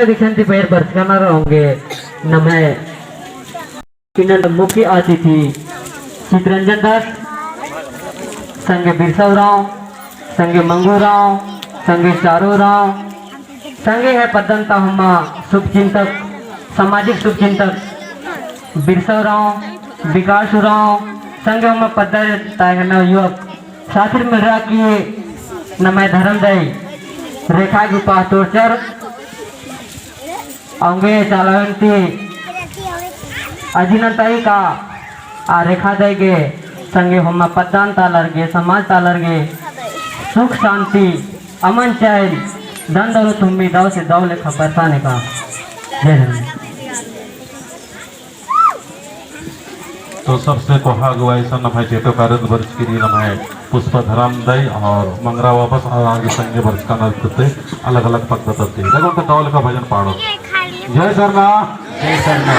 संगे दिखंती पैर बरसकाना होंगे नमः पिनल मुख्य अतिथि चित्रंजन दास संगे बिरसवराव संगे मंगूराव संगे चारूराव संगे है पदंता हुमा शुभचिंतक सामाजिक शुभचिंतक बिरसवराव विकासराव संगे हुमा पदता है न युवक शास्त्र में रहा कि नमय धर्मदय रेखा गुपा तोरचर अंगे चालवंती अजिनताई का आ रेखा देगे संगे हम पदान तालरगे समाज तालरगे सुख शांति अमन चैन धन दौलत तुम्हें दाव से दाव लेखा बरसाने का जय हिंद। तो सबसे कोहा अगुवाई सन नमाय चेतो कारद वर्ष की नमाय पुष्प धराम दई और मंगरा वापस आगे संगे वर्ष का नृत्य अलग अलग पद्धत थे देखो तो दाव लेखा भजन पाड़ो जय सरना जय सरना।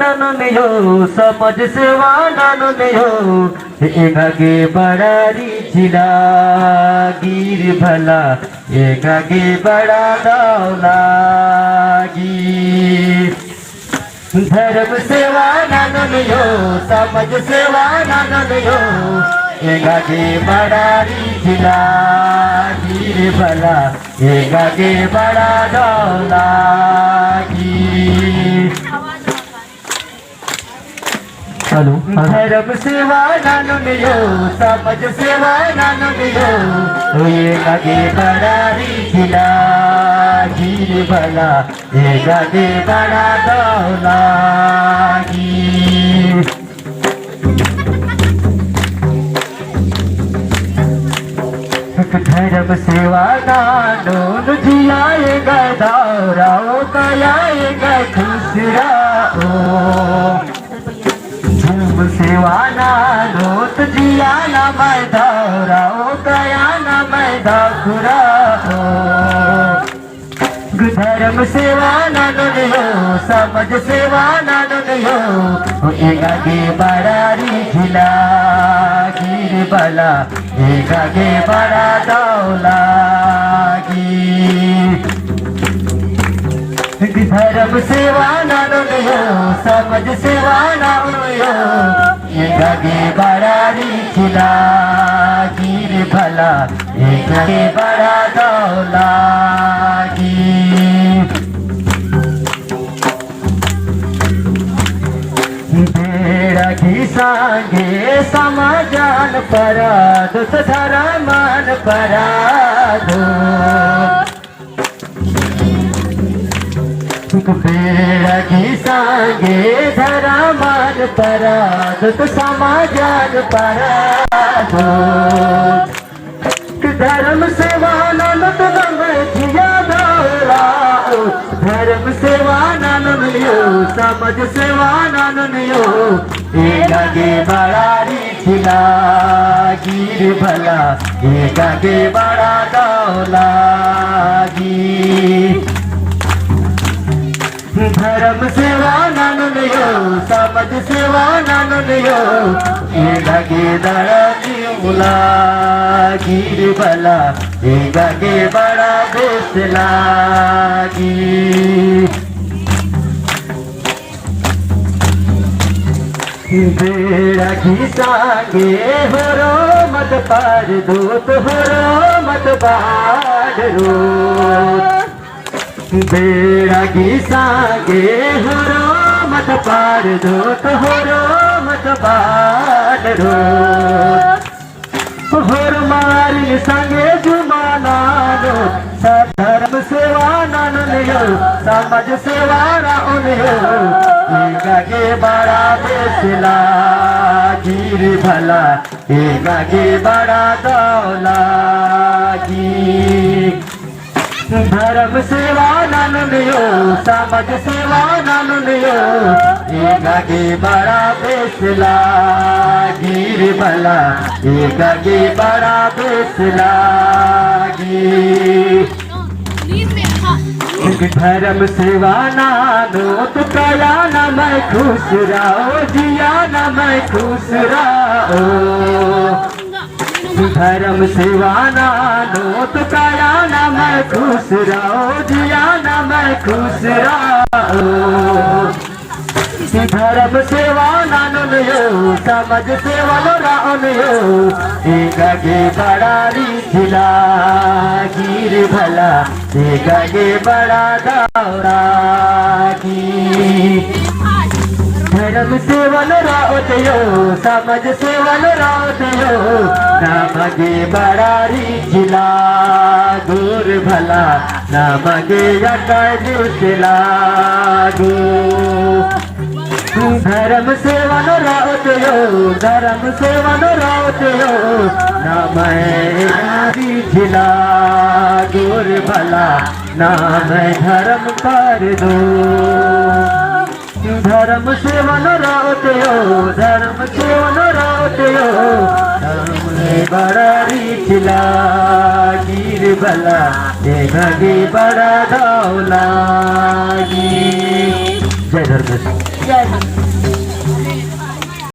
नानुनियो समझ सेवा नानुनियो एकागे बड़ारी जिला गिर भला एकागे बड़ा दौलागी धर्म सेवा नानुनियो समझ सेवा नानुनियो एकागे बड़ारी जिला गिर भला एकागे बड़ा दौलागी धर्म सेवा नानुनियो समझ सेवा नानुनियो ये गागे बड़ारी जिला गिर भला ये गागे बड़ा दौलागी धर्म सेवा नानून जियाएगा दौराओ कयाएगा खुसराओ सेवा नानो तुझिया ना मैं धौराओ कया ना मैं धौराओ धर्म सेवा नानो हो समझ सेवा नानो हो एकागे बड़ारी झिला गिर बला एकागे बड़ा दौलागी धर्म सेवा नानो हो समझ सेवा नानो हो एकागे बड़ारी झिला गिर भला एकागे बड़ा दौलागी बेड़ा घिसांगे समाजान पराध धरामान पराधो बेड़ा घिसांगे धरामान पराध समाजान पराधो धर्म सेवा नानक जिया दौड़ाओ धर्म सेवा नानियो समझ सेवा नानियो एकागे बड़ारी झिला गिर भला एकागे बड़ा दौलागी धर्म सेवा नानियो समझ सेवा नानियो एकागे दड़ानी मुला गिर भला एकागे बड़ा देश लागी बेड़ा घिसांगे होरो मत पार दूत होरो मत बाढ़ रो बेड़ा घिसांगे होरो मत पार दूत होरो मत बाढ़ रो होर मारी संगे जुमानानो धर्म सेवा नानियो समझ सेवा नानियो एकागे बड़ा देशला गिर भला एकागे बड़ा दौलागी धर्म सेवा नानियो समझ सेवा नानियो एकागे बड़ा देशला गिर भला एकागे बड़ा देशला धर्म सेवा नानो तो कया ना मैं खुश रहो जिया ना मैं खुश रहो धर्म सेवा नानो तो कया ना मैं खुश रहो जिया ना मैं खुश रहो धर्म सेवा नानो यो समझ सेवा लो रान यो गे बड़ा झिला गिर भला गे बड़ा दौड़ा की धर्म सेवन रात यो समझ सेवन रात यो नमगे बड़ा झिला दूर भला नमगे यकला धर्म सेवन रात यो धर्म सेवन रात यो नाम झिला दूर भला नाम धर्म कर दो धर्म सेवन रात यो धर्म सेवन रात यो नाम बड़ा झिला गिर भला देगी बड़ा दौला जय धर्मेश।